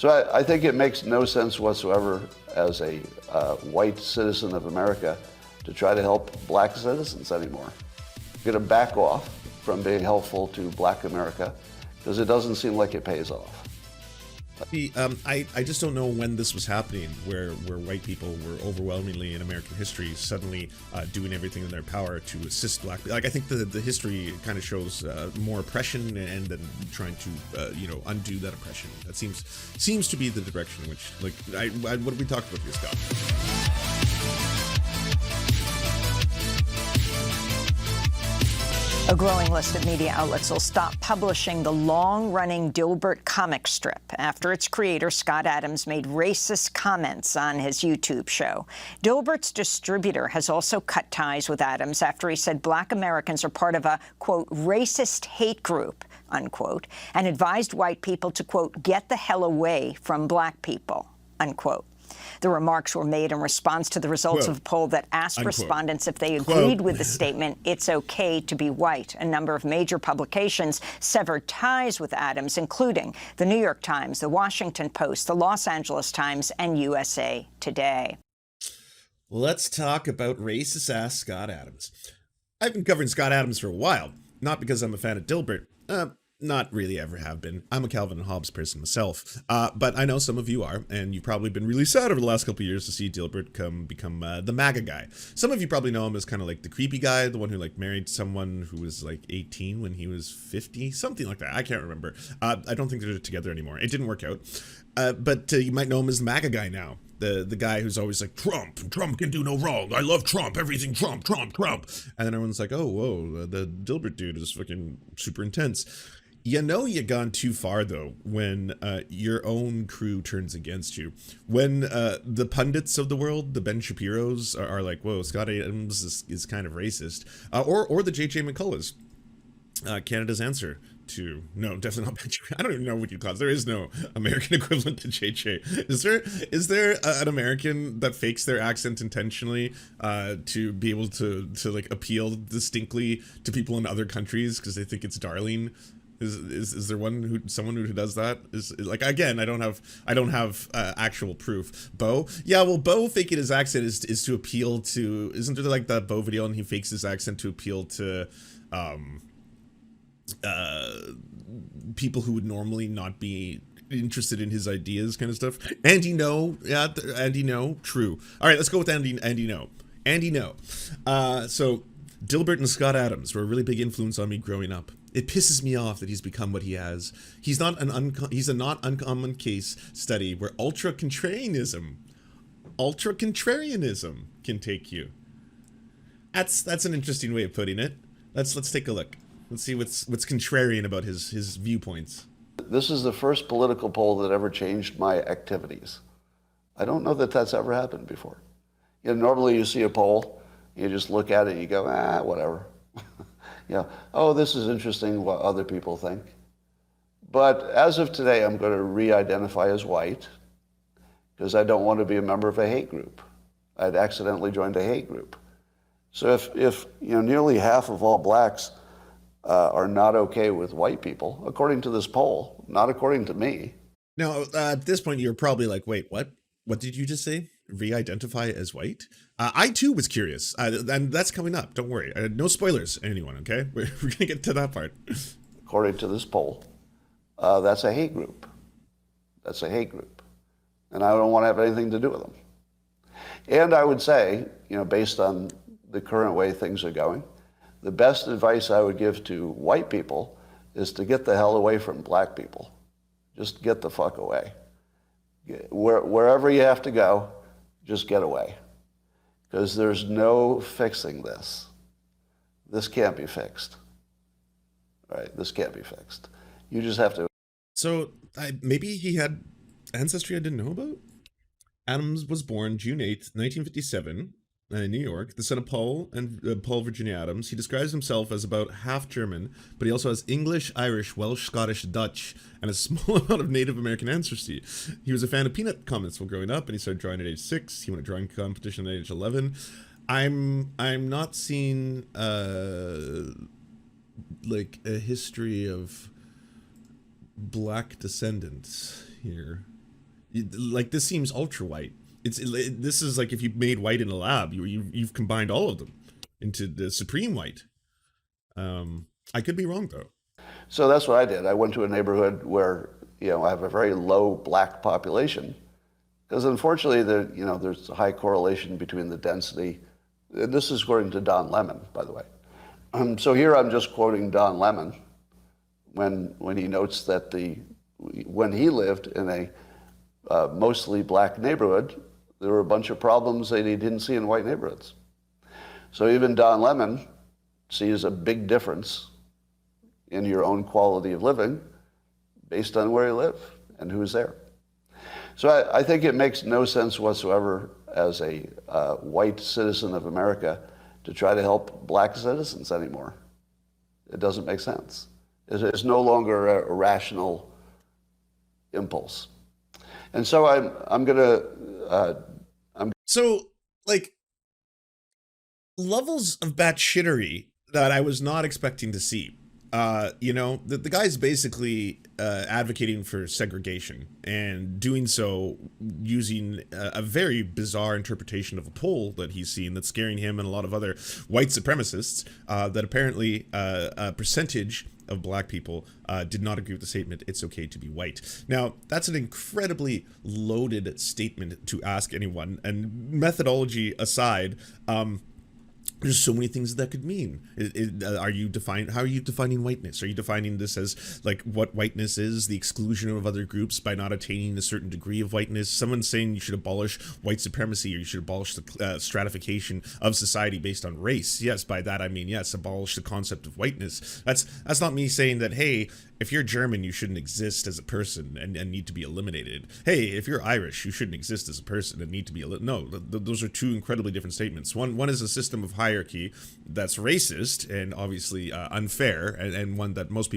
So I think it makes no sense whatsoever as a white citizen of America to try to help black citizens anymore. You're going to back off from being helpful to black America because it doesn't seem like it pays off. I just don't know when this was happening, where white people were overwhelmingly in American history suddenly doing everything in their power to assist black people. Like, I think the history kind of shows more oppression and then trying to undo that oppression. That seems to be the direction in which, like, what have we talked about here, Scott? A growing list of media outlets will stop publishing the long-running Dilbert comic strip after its creator, Scott Adams, made racist comments on his YouTube show. Dilbert's distributor has also cut ties with Adams after he said black Americans are part of a, quote, racist hate group, unquote, and advised white people to, quote, get the hell away from black people, unquote. The remarks were made in response to the results of a poll that asked respondents if they agreed with the statement, it's okay to be white. A number of major publications severed ties with Adams, including the New York Times, the Washington Post, the Los Angeles Times, and USA Today. Let's talk about racist-ass Scott Adams. I've been covering Scott Adams for a while, not because I'm a fan of Dilbert. Not really ever have been. I'm a Calvin and Hobbes person myself, but I know some of you are, and you've probably been really sad over the last couple of years to see Dilbert become the MAGA guy. Some of you probably know him as kind of like the creepy guy, the one who like married someone who was like 18 when he was 50, something like that. I can't remember. I don't think they're together anymore. It didn't work out. But you might know him as the MAGA guy now. The guy who's always like, Trump can do no wrong. I love Trump. Everything Trump. And then everyone's like, oh, whoa, the Dilbert dude is fucking super intense. You know you gone too far, though, when your own crew turns against you. When the pundits of the world, the Ben Shapiros, are like, whoa, Scott Adams is kind of racist. Or the J.J. McCulloughs. Canada's answer to... No, definitely not Ben Shapiro. I don't even know what you call it. There is no American equivalent to J.J. Is there an American that fakes their accent intentionally to be able to like appeal distinctly to people in other countries because they think it's darling? Is there someone who does that? Is like, again, I don't have actual proof. Bo, yeah, well, Bo faking his accent is to appeal to. Isn't there like that Bo video and he fakes his accent to appeal to people who would normally not be interested in his ideas, kind of stuff. Andy No, yeah, Andy No, true. All right, let's go with Andy No. So Dilbert and Scott Adams were a really big influence on me growing up. It pisses me off that he's become what he has. He's a not uncommon case study where ultra-contrarianism can take you. That's an interesting way of putting it. Let's take a look. Let's see what's contrarian about his viewpoints. This is the first political poll that ever changed my activities. I don't know that that's ever happened before. Normally you see a poll, you just look at it and you go, whatever. Oh, this is interesting what other people think. But as of today, I'm going to re-identify as white because I don't want to be a member of a hate group. I'd accidentally joined a hate group. So if nearly half of all blacks are not okay with white people, according to this poll, not according to me. Now, at this point, you're probably like, wait, what? What did you just say? Re-identify as white? I too was curious, and that's coming up. Don't worry. No spoilers, anyone, okay? We're going to get to that part. According to this poll, that's a hate group. That's a hate group. And I don't want to have anything to do with them. And I would say, based on the current way things are going, the best advice I would give to white people is to get the hell away from black people. Just get the fuck away. Wherever you have to go, just get away. Because there's no fixing this. This can't be fixed. Right? This can't be fixed. You just have to... So, maybe he had ancestry I didn't know about? Adams was born June 8th, 1957, in New York, the son of Paul and Paul Virginia Adams. He describes himself as about half German, but he also has English, Irish, Welsh, Scottish, Dutch, and a small amount of Native American ancestry. He was a fan of peanut comics while growing up, and he started drawing at age 6. He won a drawing competition at age 11. I'm not seeing like a history of black descendants here. Like, this seems ultra white. This is like if you made white in a lab, you've combined all of them into the supreme white. I could be wrong though. So that's what I did. I went to a neighborhood where, I have a very low black population, because unfortunately there's a high correlation between the density. And this is according to Don Lemon, by the way. So here I'm just quoting Don Lemon when he notes that when he lived in a mostly black neighborhood, there were a bunch of problems that he didn't see in white neighborhoods. So even Don Lemon sees a big difference in your own quality of living based on where you live and who's there. So I think it makes no sense whatsoever as a white citizen of America to try to help black citizens anymore. It doesn't make sense. It's no longer a rational impulse. And so I'm gonna So, like, levels of batshittery that I was not expecting to see. The guy's basically advocating for segregation and doing so using a very bizarre interpretation of a poll that he's seen that's scaring him and a lot of other white supremacists, that apparently a percentage of black people did not agree with the statement, "It's okay to be white." Now, that's an incredibly loaded statement to ask anyone, and methodology aside, there's so many things that could mean. How are you defining whiteness? Are you defining this as like what whiteness is, the exclusion of other groups by not attaining a certain degree of whiteness? Someone's saying you should abolish white supremacy, or you should abolish the stratification of society based on race. Yes, by that I mean, yes, abolish the concept of whiteness. That's not me saying that, hey, if you're German, you shouldn't exist as a person and need to be eliminated. Hey, if you're Irish, you shouldn't exist as a person and need to be eliminated. No, those are two incredibly different statements. One is a system of hierarchy that's racist and obviously unfair, and one that most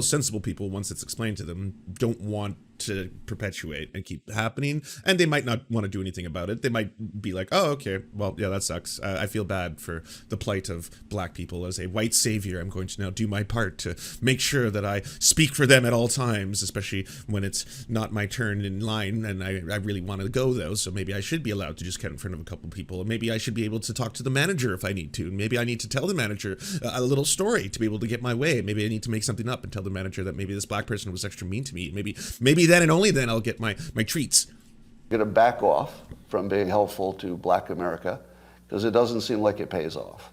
sensible people, once it's explained to them, don't want to perpetuate and keep happening, and they might not want to do anything about it. They might be like, oh, okay, well, yeah, that sucks. I feel bad for the plight of black people. As a white savior, I'm going to now do my part to make sure that I speak for them at all times, especially when it's not my turn in line, and I really want to go, though, so maybe I should be allowed to just get in front of a couple people, and maybe I should be able to talk to the manager if I need to, and maybe I need to tell the manager a little story to be able to get my way. Maybe I need to make something up and tell the manager that maybe this black person was extra mean to me. Maybe then and only then I'll get my treats. I'm going to back off from being helpful to black America because it doesn't seem like it pays off.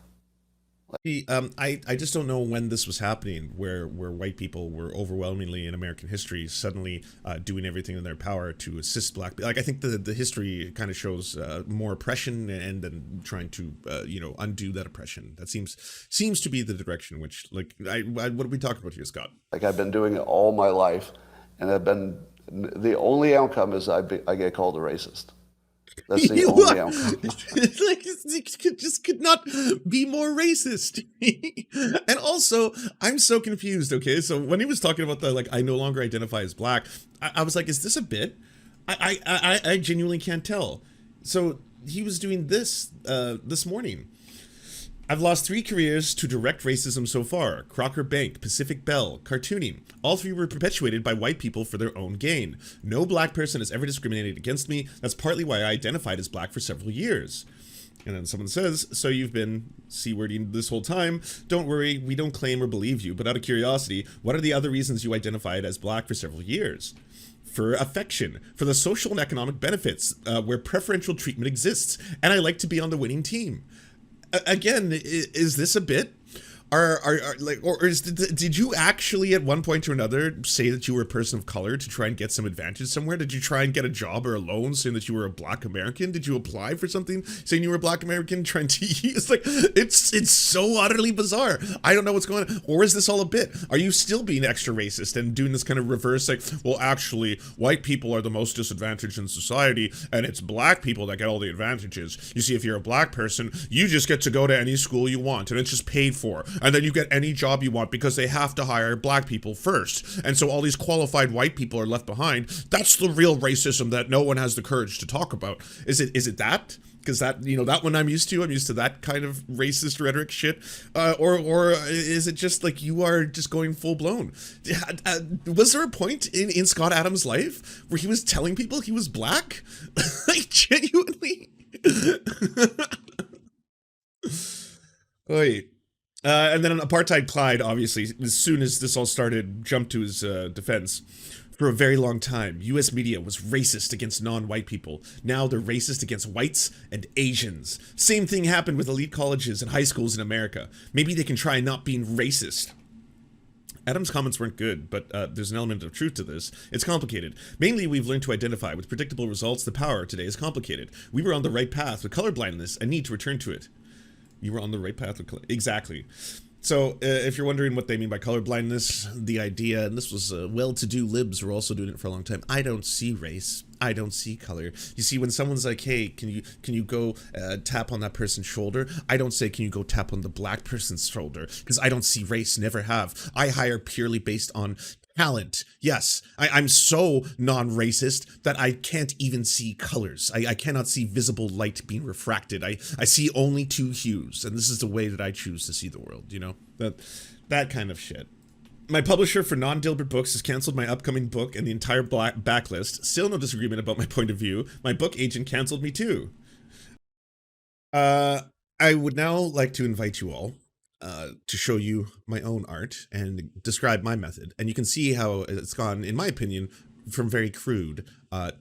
I just don't know when this was happening, where white people were overwhelmingly in American history suddenly doing everything in their power to assist black people. Like, I think the history kind of shows more oppression and then trying to undo that oppression. That seems to be the direction which, like, what are we talking about here, Scott? Like, I've been doing it all my life, and the only outcome is I get called a racist. That's the only outcome. It's like, it could not be more racist. And also, I'm so confused, okay? So when he was talking about the, like, I no longer identify as black, I was like, is this a bit? I genuinely can't tell. So he was doing this this morning. I've lost 3 careers to direct racism so far: Crocker Bank, Pacific Bell, cartooning. All 3 were perpetuated by white people for their own gain. No black person has ever discriminated against me. That's partly why I identified as black for several years. And then someone says, so you've been C-wording this whole time. Don't worry, we don't claim or believe you, but out of curiosity, what are the other reasons you identified as black for several years? For affection, for the social and economic benefits, where preferential treatment exists, and I like to be on the winning team. Again, is this a bit? Did you actually at one point or another say that you were a person of color to try and get some advantage somewhere? Did you try and get a job or a loan saying that you were a black American? Did you apply for something saying you were a black American trying to use, like, it's so utterly bizarre. I don't know what's going on. Or is this all a bit? Are you still being extra racist and doing this kind of reverse, like, well, actually, white people are the most disadvantaged in society and it's black people that get all the advantages. You see, if you're a black person, you just get to go to any school you want and it's just paid for. And then you get any job you want because they have to hire black people first. And so all these qualified white people are left behind. That's the real racism that no one has the courage to talk about. Is it that? Because that, you know, that one I'm used to. I'm used to that kind of racist rhetoric shit. Or is it just like you are just going full blown? Was there a point in Scott Adams' life where he was telling people he was black? Like, genuinely? Oy. And then Apartheid Clyde, obviously, as soon as this all started, jumped to his defense. For a very long time, US media was racist against non-white people. Now they're racist against whites and Asians. Same thing happened with elite colleges and high schools in America. Maybe they can try not being racist. Adams' comments weren't good, but there's an element of truth to this. It's complicated. Mainly, we've learned to identify with predictable results. The power today is complicated. We were on the right path with colorblindness and need to return to it. You were on the right path with color. Exactly. So, if you're wondering what they mean by colorblindness, the idea, and this was well-to-do libs were also doing it for a long time. I don't see race. I don't see color. You see, when someone's like, "Hey, can you go tap on that person's shoulder?" I don't say, "Can you go tap on the black person's shoulder?" Because I don't see race. Never have. I hire purely based on talent. Yes, I'm so non-racist that I can't even see colors. I cannot see visible light being refracted. I see only two hues, and this is the way that I choose to see the world, you know? That kind of shit. My publisher for non-Dilbert books has canceled my upcoming book and the entire backlist. Still no disagreement about my point of view. My book agent canceled me too. I would now like to invite you all to show you my own art and describe my method. And you can see how it's gone, in my opinion, from very crude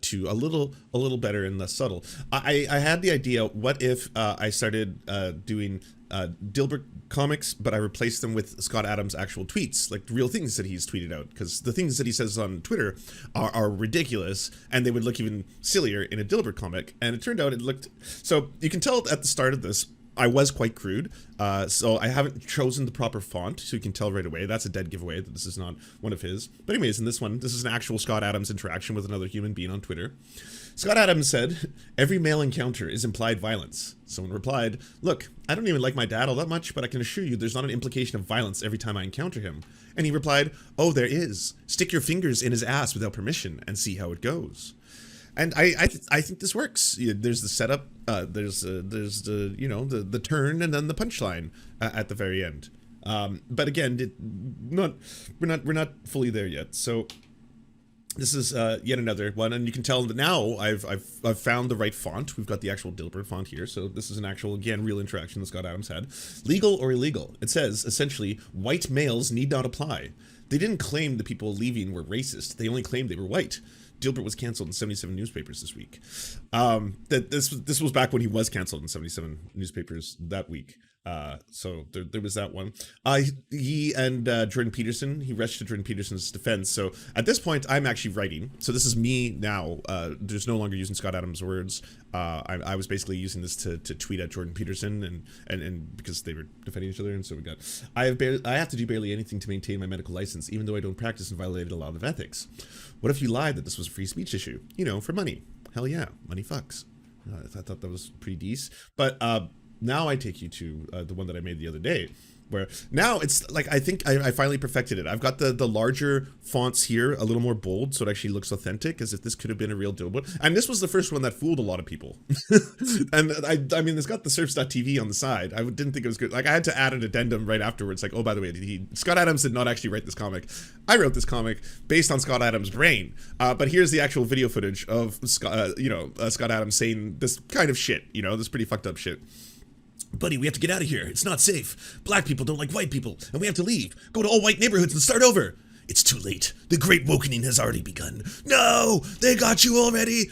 to a little better and less subtle. I had the idea, what if I started doing Dilbert comics, but I replaced them with Scott Adams' actual tweets, like real things that he's tweeted out, because the things that he says on Twitter are ridiculous, and they would look even sillier in a Dilbert comic. And it turned out it looked, so you can tell at the start of this, I was quite crude, so I haven't chosen the proper font, so you can tell right away. That's a dead giveaway that this is not one of his. But anyways, in this one, this is an actual Scott Adams interaction with another human being on Twitter. Scott Adams said, "Every male encounter is implied violence." Someone replied, "Look, I don't even like my dad all that much, but I can assure you there's not an implication of violence every time I encounter him." And he replied, "Oh, there is. Stick your fingers in his ass without permission and see how it goes." And I think this works. There's the setup, there's the, you know, the turn, and then the punchline at the very end. But again, we're not fully there yet. So this is yet another one, and you can tell that now I've found the right font. We've got the actual Dilbert font here, so this is an actual, again, real interaction that Scott Adams had. Legal or illegal? It says essentially, white males need not apply. They didn't claim the people leaving were racist. They only claimed they were white. Dilbert was canceled in 77 newspapers this week. This was back when he was canceled in 77 newspapers that week. So there was that one. He and Jordan Peterson, he rushed to Jordan Peterson's defense. So at this point, I'm actually writing. So this is me now. There's no longer using Scott Adams' words. I was basically using this to tweet at Jordan Peterson and because they were defending each other, and so we got. I have to do barely anything to maintain my medical license, even though I don't practice and violated a lot of ethics. What if you lied that this was a free speech issue? You know, for money. Hell yeah, money fucks. I thought that was pretty decent. But now I take you to the one that I made the other day, where now it's like, I think I finally perfected it. I've got the larger fonts here, a little more bold, so it actually looks authentic, as if this could have been a real Dilbert. And this was the first one that fooled a lot of people. And I mean, it's got the Serfs.tv on the side. I didn't think it was good. Like, I had to add an addendum right afterwards, like, oh, by the way, Scott Adams did not actually write this comic. I wrote this comic based on Scott Adams' brain. But here's the actual video footage of Scott Adams saying this kind of shit, you know, this pretty fucked up shit. "Buddy, we have to get out of here. It's not safe. Black people don't like white people, and we have to leave. Go to all white neighborhoods and start over. It's too late. The great wokening has already begun. No, they got you already."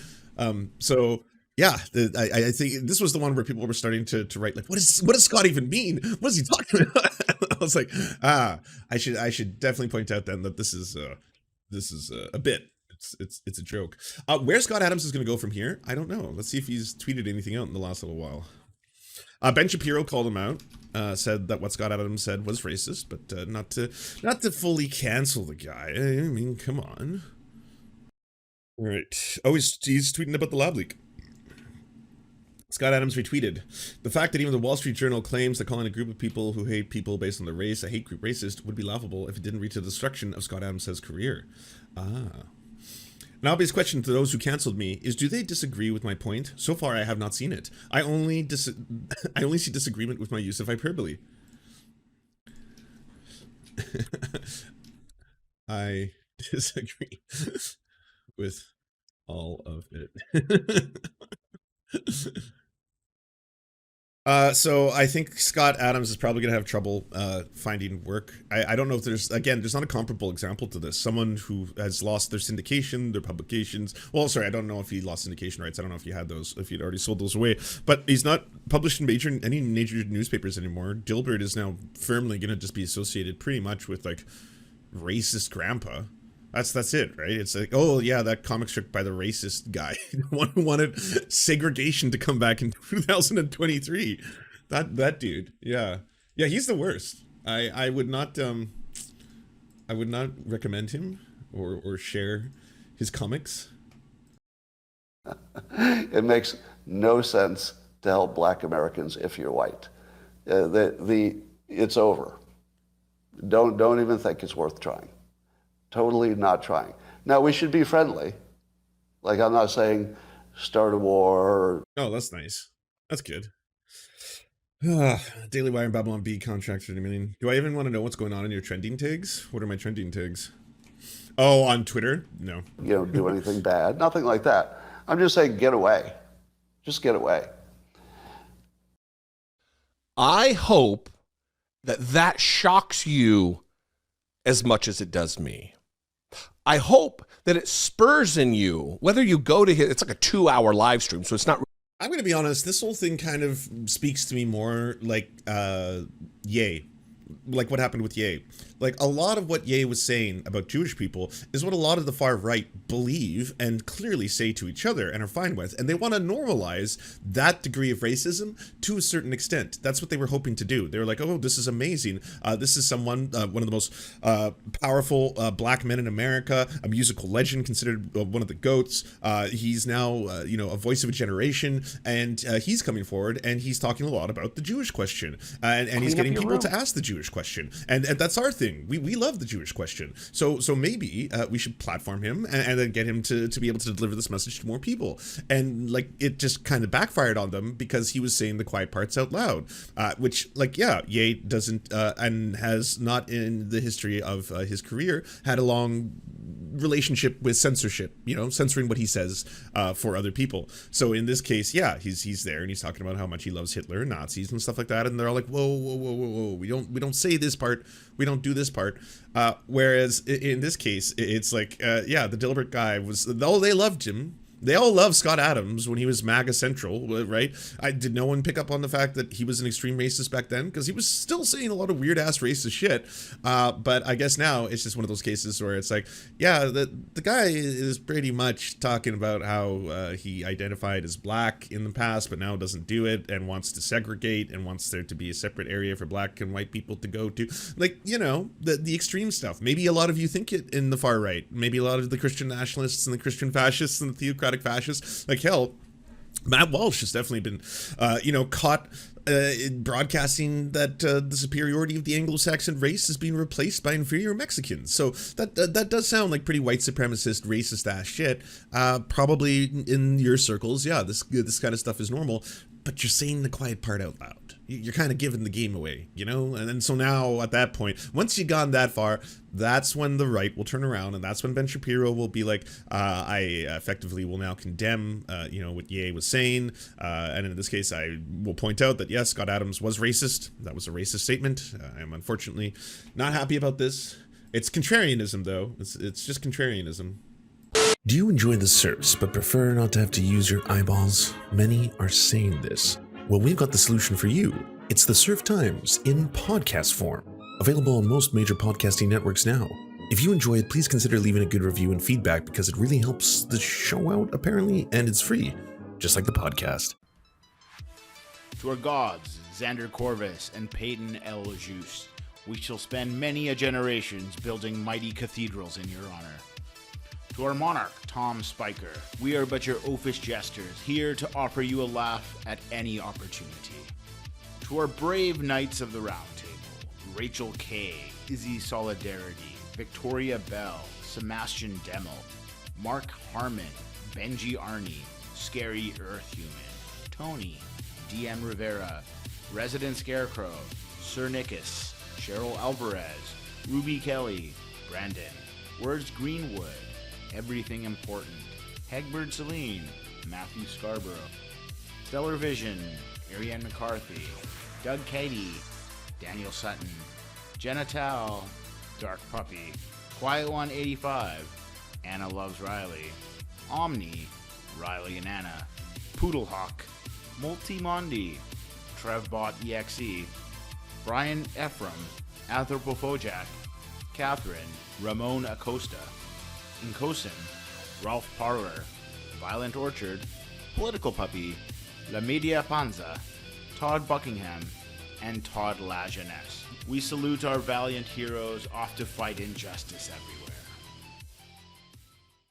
So yeah, I think this was the one where people were starting to write, like, what does Scott even mean? What is he talking about? I was like, I should definitely point out then that this is a bit. It's a joke. Where Scott Adams is going to go from here, I don't know. Let's see if he's tweeted anything out in the last little while. Ben Shapiro called him out, said that what Scott Adams said was racist, but not to fully cancel the guy. I mean, come on. All right. Oh, he's tweeting about the lab leak. Scott Adams retweeted, "The fact that even the Wall Street Journal claims that calling a group of people who hate people based on their race a hate group racist would be laughable if it didn't reach the destruction of Scott Adams' career." An obvious question to those who canceled me is, do they disagree with my point? So far, I have not seen it. I only see disagreement with my use of hyperbole. I disagree with all of it. So I think Scott Adams is probably going to have trouble finding work. I don't know if there's not a comparable example to this. Someone who has lost their syndication, their publications. Well, sorry, I don't know if he lost syndication rights. I don't know if he had those, if he'd already sold those away. But he's not published in any major newspapers anymore. Dilbert is now firmly going to just be associated pretty much with like racist grandpa. That's it, right? It's like, oh yeah, that comic strip by the racist guy, the one who wanted segregation to come back in 2023. That dude, yeah, he's the worst. I would not recommend him or share his comics. It makes no sense to help Black Americans if you're white. It's over. Don't even think it's worth trying. Totally not trying. Now, we should be friendly. Like, I'm not saying start a war. Oh, that's nice. That's good. Daily Wire and Babylon Bee contracted $1 million. Do I even want to know what's going on in your trending tags? What are my trending tags? Oh, on Twitter? No. You don't do anything bad. Nothing like that. I'm just saying get away. Just get away. I hope that shocks you as much as it does me. I hope that it spurs in you, whether you go to it's like a 2-hour live stream, so it's not. I'm going to be honest, this whole thing kind of speaks to me more like Ye. Like what happened with Ye. Like a lot of what Ye was saying about Jewish people is what a lot of the far right believe and clearly say to each other and are fine with. And they want to normalize that degree of racism to a certain extent. That's what they were hoping to do. They were like, oh, this is amazing. This is someone, one of the most powerful black men in America, a musical legend, considered one of the GOATs. He's now, a voice of a generation, and he's coming forward and he's talking a lot about the Jewish question. And he's getting people to ask the Jewish question. And that's our thing. We love the Jewish question. So maybe we should platform him and then get him to be able to deliver this message to more people. And like it just kind of backfired on them because he was saying the quiet parts out loud, which like, yeah, Ye doesn't and has not in the history of his career had a long relationship with censorship, censoring what he says for other people. So in this case, yeah, he's there and he's talking about how much he loves Hitler and Nazis and stuff like that. And they're all like, whoa, we don't say this part. We don't do this part. Whereas in this case, it's like, yeah, the Dilbert guy was, oh, they loved him. They all loved Scott Adams when he was MAGA Central, right? Did no one pick up on the fact that he was an extreme racist back then? Because he was still saying a lot of weird-ass racist shit. But I guess now it's just one of those cases where it's like, yeah, the guy is pretty much talking about how he identified as black in the past, but now doesn't do it and wants to segregate and wants there to be a separate area for black and white people to go to. Like, the extreme stuff. Maybe a lot of you think it in the far right. Maybe a lot of the Christian nationalists and the Christian fascists and the theocratic fascists, like hell, Matt Walsh has definitely been, caught broadcasting that the superiority of the Anglo-Saxon race is being replaced by inferior Mexicans. So that does sound like pretty white supremacist, racist ass shit. Probably in your circles, yeah, this kind of stuff is normal. But you're saying the quiet part out loud. You're kind of giving the game away, And then so now at that point, once you've gone that far, that's when the right will turn around, and that's when Ben Shapiro will be like, I effectively will now condemn, what Ye was saying. And in this case, I will point out that, yes, Scott Adams was racist. That was a racist statement. I am unfortunately not happy about this. It's contrarianism, though. It's just contrarianism. Do you enjoy the Serfs but prefer not to have to use your eyeballs? Many are saying this. Well, we've got the solution for you. It's the Serf Times in podcast form, available on most major podcasting networks now. If you enjoy it, please consider leaving a good review and feedback because it really helps the show out, apparently, and it's free, just like the podcast. To our gods, Xander Corvus and Peyton L. Juste, we shall spend many a generations building mighty cathedrals in your honor. To our monarch, Tom Spiker, we are but your oafish jesters, here to offer you a laugh at any opportunity. To our brave knights of the Round Table, Rachel K., Izzy Solidarity, Victoria Bell, Sebastian Demmel, Mark Harmon, Benji Arnie, Scary Earth Human, Tony, DM Rivera, Resident Scarecrow, Sir Nickus, Cheryl Alvarez, Ruby Kelly, Brandon, Words Greenwood, Everything Important, Hegbert Celine, Matthew Scarborough, Stellar Vision, Ariane McCarthy, Doug Cady, Daniel Sutton, Jenna Tao, Dark Puppy, Quiet One 85, Anna Loves Riley, Omni, Riley and Anna, Poodlehawk, Multimondi, Trevbot EXE, Brian Ephraim, Anthropophojak, Catherine, Ramon Acosta, Incosin, Ralph Parler, Violent Orchard, Political Puppy, La Media Panza, Todd Buckingham, and Todd La Jeunesse. We salute our valiant heroes off to fight injustice everywhere.